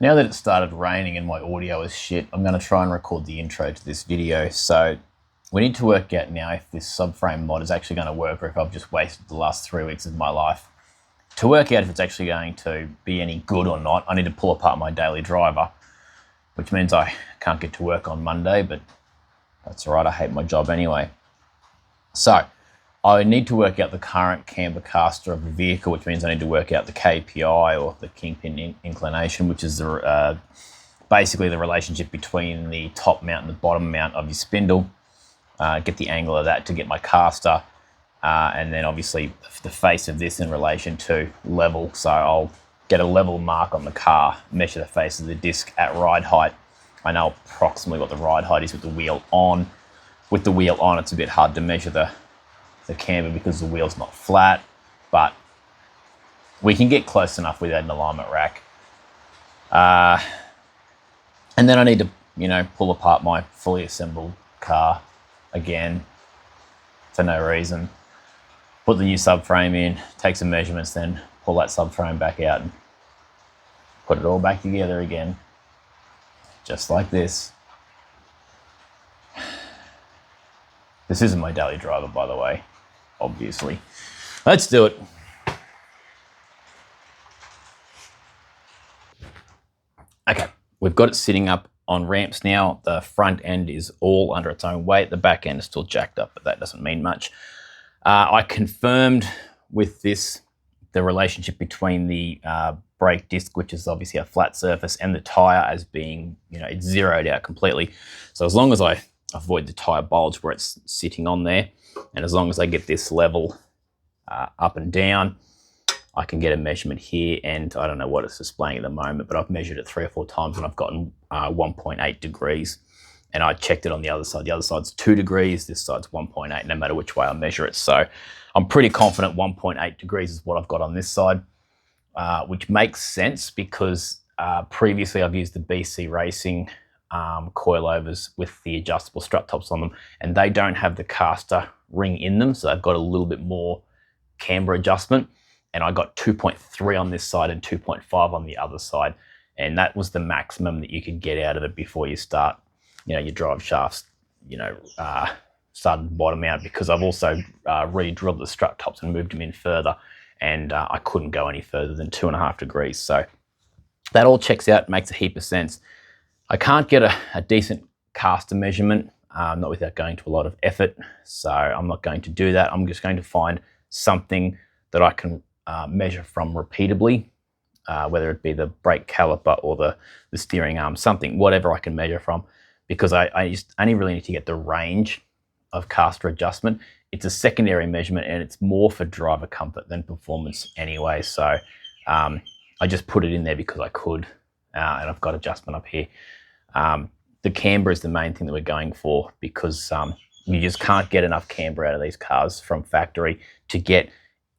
Now that it started raining and my audio is shit, I'm going to try and record the intro to this video. So we need to work out now if this subframe mod is actually going to work or if I've just wasted the last 3 weeks of my life. To work out if it's actually going to be any good or not, I need to pull apart my daily driver, which means I can't get to work on Monday, but that's all right, I hate my job anyway. So I need to work out the current camber castor of the vehicle, which means I need to work out the KPI, or the kingpin inclination, which is basically the relationship between the top mount and the bottom mount of your spindle. Get the angle of that to get my castor, and then obviously the face of this in relation to level. So I'll get a level mark on the car, measure the face of the disc at ride height. I know approximately what the ride height is with the wheel on. With the wheel on, it's a bit hard to measure the camber because the wheel's not flat, but we can get close enough with an alignment rack. And then I need to, pull apart my fully assembled car again for no reason. Put the new subframe in, take some measurements, then pull that subframe back out and put it all back together again, just like this. This isn't my daily driver, by the way, obviously. Let's do it. Okay, we've got it sitting up on ramps now. The front end is all under its own weight. The back end is still jacked up, but that doesn't mean much. I confirmed with this the relationship between the brake disc, which is obviously a flat surface, and the tire as being, it's zeroed out completely. So as long as I avoid the tire bulge where it's sitting on there, and as long as I get this level up and down, I can get a measurement here, and I don't know what it's displaying at the moment, but I've measured it 3 or 4 times and I've gotten 1.8 degrees. And I checked it on the other side. The other side's 2 degrees, this side's 1.8, no matter which way I measure it. So I'm pretty confident 1.8 degrees is what I've got on this side, which makes sense because previously I've used the BC Racing coilovers with the adjustable strut tops on them, and they don't have the caster ring in them, so they've got a little bit more camber adjustment. And I got 2.3 on this side and 2.5 on the other side, and that was the maximum that you could get out of it before you start, your drive shafts, started bottom out, because I've also re-drilled the strut tops and moved them in further, and I couldn't go any further than 2.5 degrees. So that all checks out, makes a heap of sense. I can't get a decent caster measurement, not without going to a lot of effort, so I'm not going to do that. I'm just going to find something that I can measure from repeatably, whether it be the brake caliper or the steering arm, whatever I can measure from, because I just only really need to get the range of caster adjustment. It's a secondary measurement and it's more for driver comfort than performance anyway. So I just put it in there because I could, and I've got adjustment up here. The camber is the main thing that we're going for, because you just can't get enough camber out of these cars from factory to get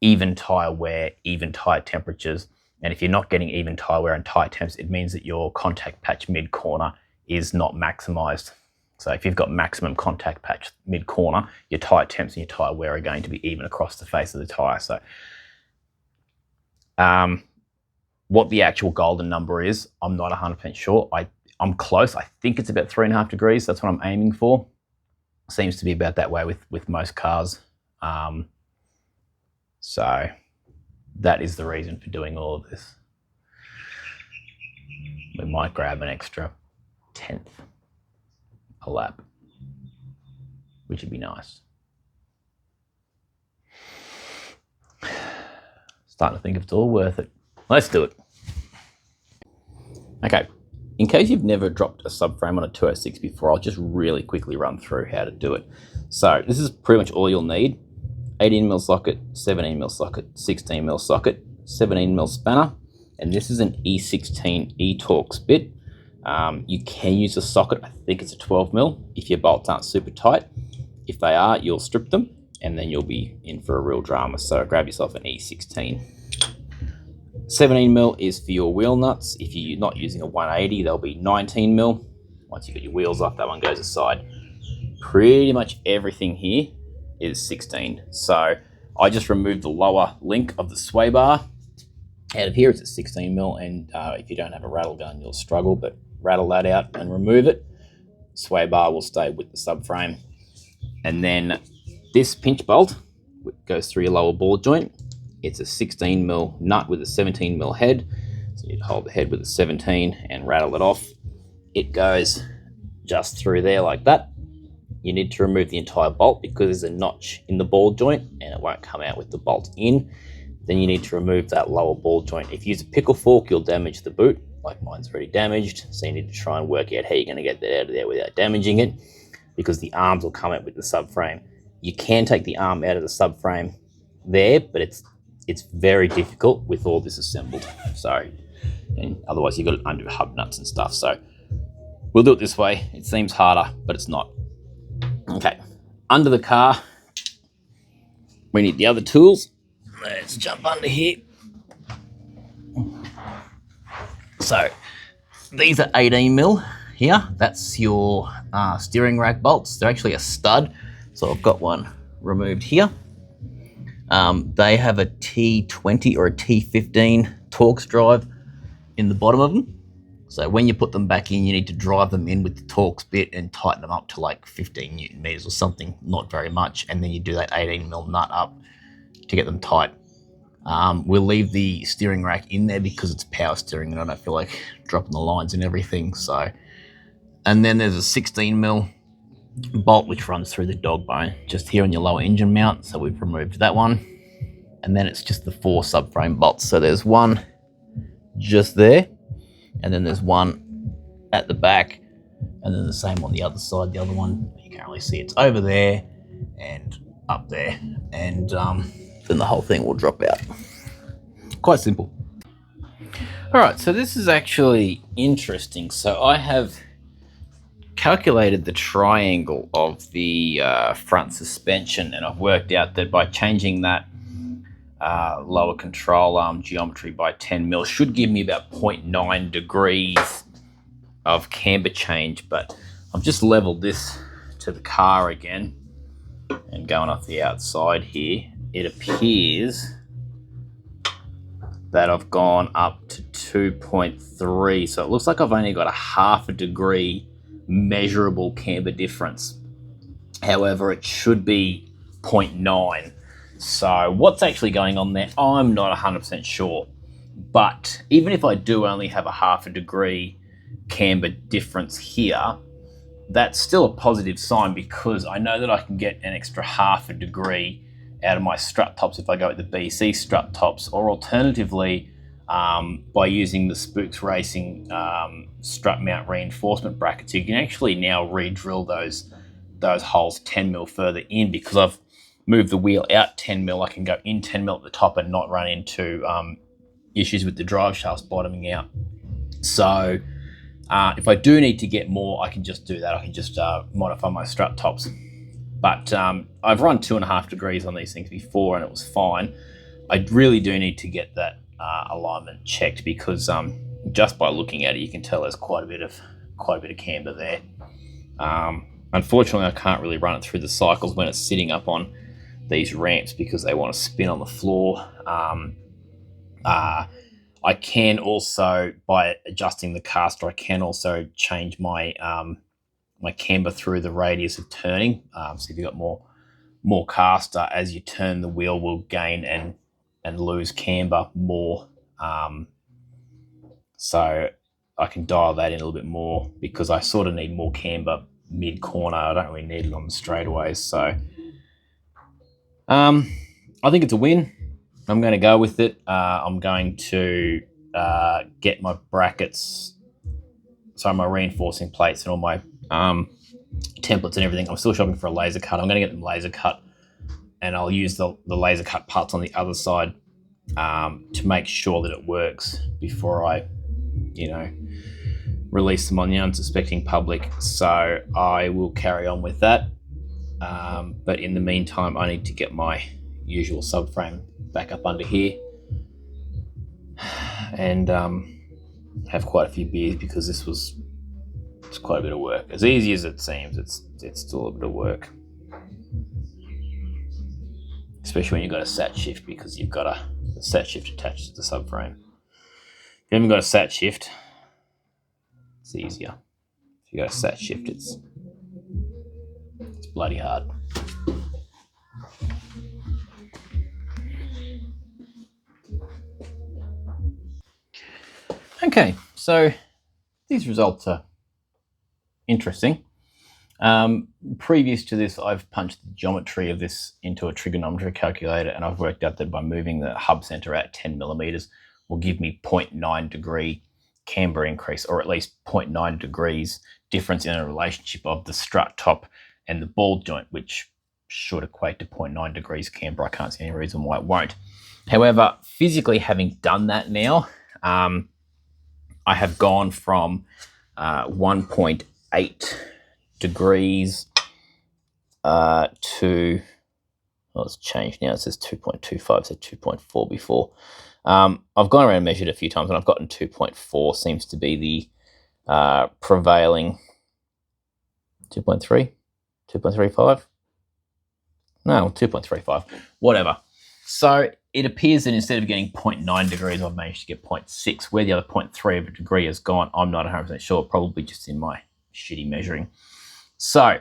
even tyre wear, even tyre temperatures. And if you're not getting even tyre wear and tyre temps, it means that your contact patch mid-corner is not maximised. So if you've got maximum contact patch mid-corner, your tyre temps and your tyre wear are going to be even across the face of the tyre. So what the actual golden number is, I'm not 100% sure. I'm close. I think it's about 3.5 degrees. That's what I'm aiming for. Seems to be about that way with most cars. So that is the reason for doing all of this. We might grab an extra 1/10 a lap, which would be nice. Starting to think if it's all worth it. Let's do it. Okay, in case you've never dropped a subframe on a 206 before, I'll just really quickly run through how to do it. So this is pretty much all you'll need. 18mm socket, 17mm socket, 16mm socket, 17mm spanner, and this is an E16 eTorx bit. You can use a socket, I think it's a 12mm, if your bolts aren't super tight. If they are, you'll strip them, and then you'll be in for a real drama. So grab yourself an E16. 17mm is for your wheel nuts. If you're not using a 180, they'll be 19mm. Once you get your wheels off, that one goes aside. Pretty much everything here is 16. So I just removed the lower link of the sway bar, Out of here it's at 16mm, and if you don't have a rattle gun you'll struggle, but rattle that out and remove it. Sway bar will stay with the subframe. And then this pinch bolt goes through your lower ball joint. It's a 16mm nut with a 17mm head. So you'd hold the head with a 17 and rattle it off. It goes just through there like that. You need to remove the entire bolt because there's a notch in the ball joint and it won't come out with the bolt in. Then you need to remove that lower ball joint. If you use a pickle fork, you'll damage the boot, like mine's already damaged. So you need to try and work out how you're going to get that out of there without damaging it, because the arms will come out with the subframe. You can take the arm out of the subframe there, but it's very difficult with all this assembled. So, and otherwise you've got to undo hub nuts and stuff. So we'll do it this way. It seems harder, but it's not. Okay, under the car, we need the other tools. Let's jump under here. So these are 18mm here. That's your steering rack bolts. They're actually a stud. So I've got one removed here. They have a T20 or a T15 Torx drive in the bottom of them. So when you put them back in, you need to drive them in with the Torx bit and tighten them up to like 15 Newton meters or something, not very much. And then you do that 18mm nut up to get them tight. We'll leave the steering rack in there because it's power steering and I don't feel like dropping the lines and everything. So, and then there's a 16mm bolt which runs through the dog bone just here on your lower engine mount. So we've removed that one. And then it's just the 4 subframe bolts. So there's one just there, and then there's one at the back, and then the same on the other side. The other one, you can't really see, it's over there and up there, and then the whole thing will drop out. Quite simple. All right, so this is actually interesting. So I have calculated the triangle of the front suspension, and I've worked out that by changing that lower control arm geometry by 10mm should give me about 0.9 degrees of camber change. But I've just leveled this to the car again, and going off the outside here, it appears that I've gone up to 2.3. So it looks like I've only got a half a degree measurable camber difference. However, it should be 0.9. So what's actually going on there, I'm not 100% sure. But even if I do only have a half a degree camber difference here, that's still a positive sign, because I know that I can get an extra half a degree out of my strut tops if I go with the BC strut tops, or alternatively by using the Spooks Racing strut mount reinforcement brackets. You can actually now re-drill those holes 10mm further in, because I've moved the wheel out 10mm. I can go in 10mm at the top and not run into issues with the drive shafts bottoming out. So if I do need to get more, I can just do that. I can just modify my strut tops. But I've run 2.5 degrees on these things before and it was fine. I really do need to get that alignment checked, because just by looking at it, you can tell there's quite a bit of camber there. Unfortunately, I can't really run it through the cycles when it's sitting up on these ramps, because they want to spin on the floor. I can also, by adjusting the castor, I can also change my my camber through the radius of turning. So if you've got more castor, as you turn, the wheel will gain and lose camber more. So I can dial that in a little bit more, because I sort of need more camber mid-corner. I don't really need it on the straightaways. So I think it's a win. I'm going to go with it. I'm going to get my brackets, so my reinforcing plates and all my templates and everything. I'm still shopping for a laser cut. I'm going to get them laser cut, and I'll use the laser cut parts on the other side to make sure that it works before I, release them on the unsuspecting public. So I will carry on with that. But in the meantime, I need to get my usual subframe back up under here and have quite a few beers, because it's quite a bit of work. As easy as it seems, it's still a bit of work, especially when you've got a sat shift, because you've got a sat shift attached to the subframe. you haven't got a sat shift, it's easier. If you got a sat shift, it's bloody hard. Okay, so these results are interesting. Previous to this, I've punched the geometry of this into a trigonometry calculator, and I've worked out that by moving the hub center out 10 millimeters will give me 0.9 degree camber increase, or at least 0.9 degrees difference in a relationship of the strut top and the ball joint, which should equate to 0.9 degrees camber. I can't see any reason why it won't. However, physically having done that now, I have gone from 1.8 degrees to, well, it's changed now. It says 2.25, so 2.4 before. I've gone around and measured a few times, and I've gotten 2.4 seems to be the prevailing 2.3, 2.35. No, 2.35, whatever. So it appears that instead of getting 0.9 degrees, I've managed to get 0.6. Where the other 0.3 of a degree has gone, I'm not 100% sure, probably just in my shitty measuring. So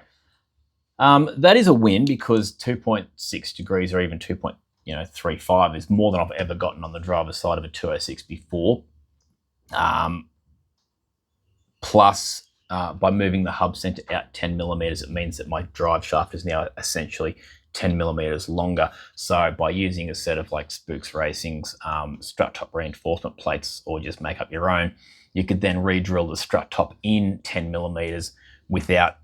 that is a win, because 2.6 degrees or even 2.35 is more than I've ever gotten on the driver's side of a 206 before. Plus, by moving the hub center out 10 millimeters, it means that my drive shaft is now essentially 10 millimeters longer. So by using a set of like Spooks Racing's strut top reinforcement plates, or just make up your own, you could then re-drill the strut top in 10 millimeters without,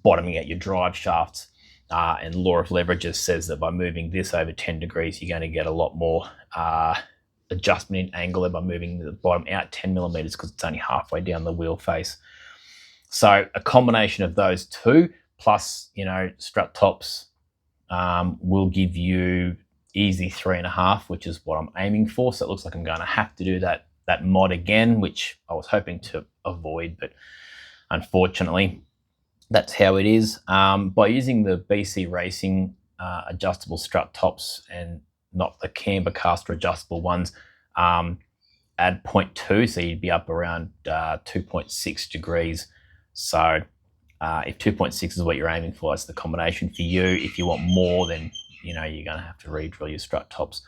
bottoming out your drive shafts. And law of leverages says that by moving this over 10 degrees, you're going to get a lot more adjustment in angle by moving the bottom out 10 millimeters, because it's only halfway down the wheel face. So a combination of those two, plus, strut tops, will give you easy 3.5, which is what I'm aiming for. So it looks like I'm going to have to do that mod again, which I was hoping to avoid, but unfortunately, that's how it is. By using the BC Racing adjustable strut tops and not the Camber castor adjustable ones, add 0.2, so you'd be up around 2.6 degrees. So if 2.6 is what you're aiming for, that's the combination for you. If you want more, then you're going to have to re-drill your strut tops.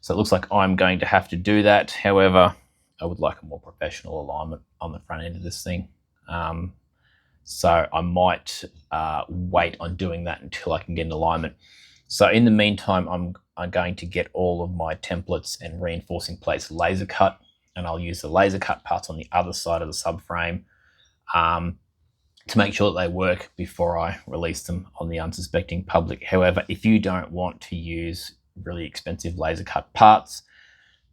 So it looks like I'm going to have to do that. However, I would like a more professional alignment on the front end of this thing. So I might wait on doing that until I can get an alignment. So in the meantime, I'm going to get all of my templates and reinforcing plates laser cut, and I'll use the laser cut parts on the other side of the subframe to make sure that they work before I release them on the unsuspecting public. However, if you don't want to use really expensive laser cut parts,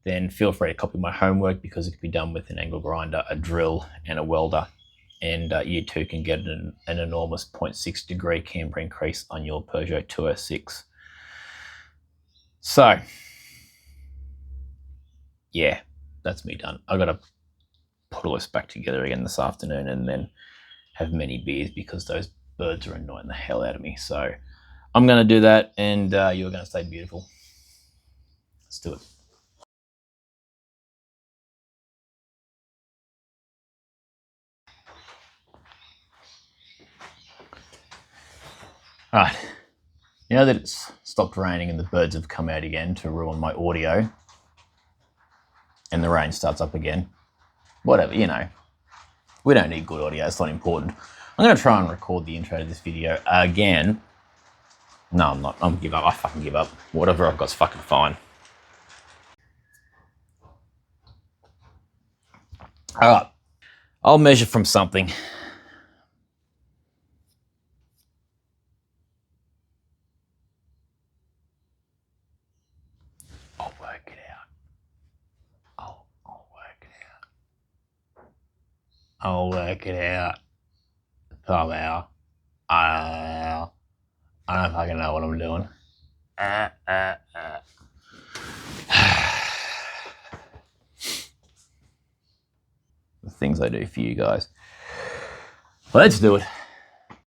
then feel free to copy my homework, because it can be done with an angle grinder, a drill, and a welder. And you too can get an enormous 0.6 degree camber increase on your Peugeot 206. So, yeah, that's me done. I've got to put all this back together again this afternoon, and then have many beers, because those birds are annoying the hell out of me. So I'm going to do that, and you're going to stay beautiful. Let's do it. All right, now that it's stopped raining and the birds have come out again to ruin my audio, and the rain starts up again, whatever, we don't need good audio, it's not important. I'm going to try and record the intro to this video again. No, I'm not. I'm give up. I fucking give up. Whatever I've got's fucking fine. All right, I'll measure from something. I'll work it out. I'll work it out. I'll work it out. Somehow. I don't fucking know what I'm doing. The things I do for you guys. Let's do it.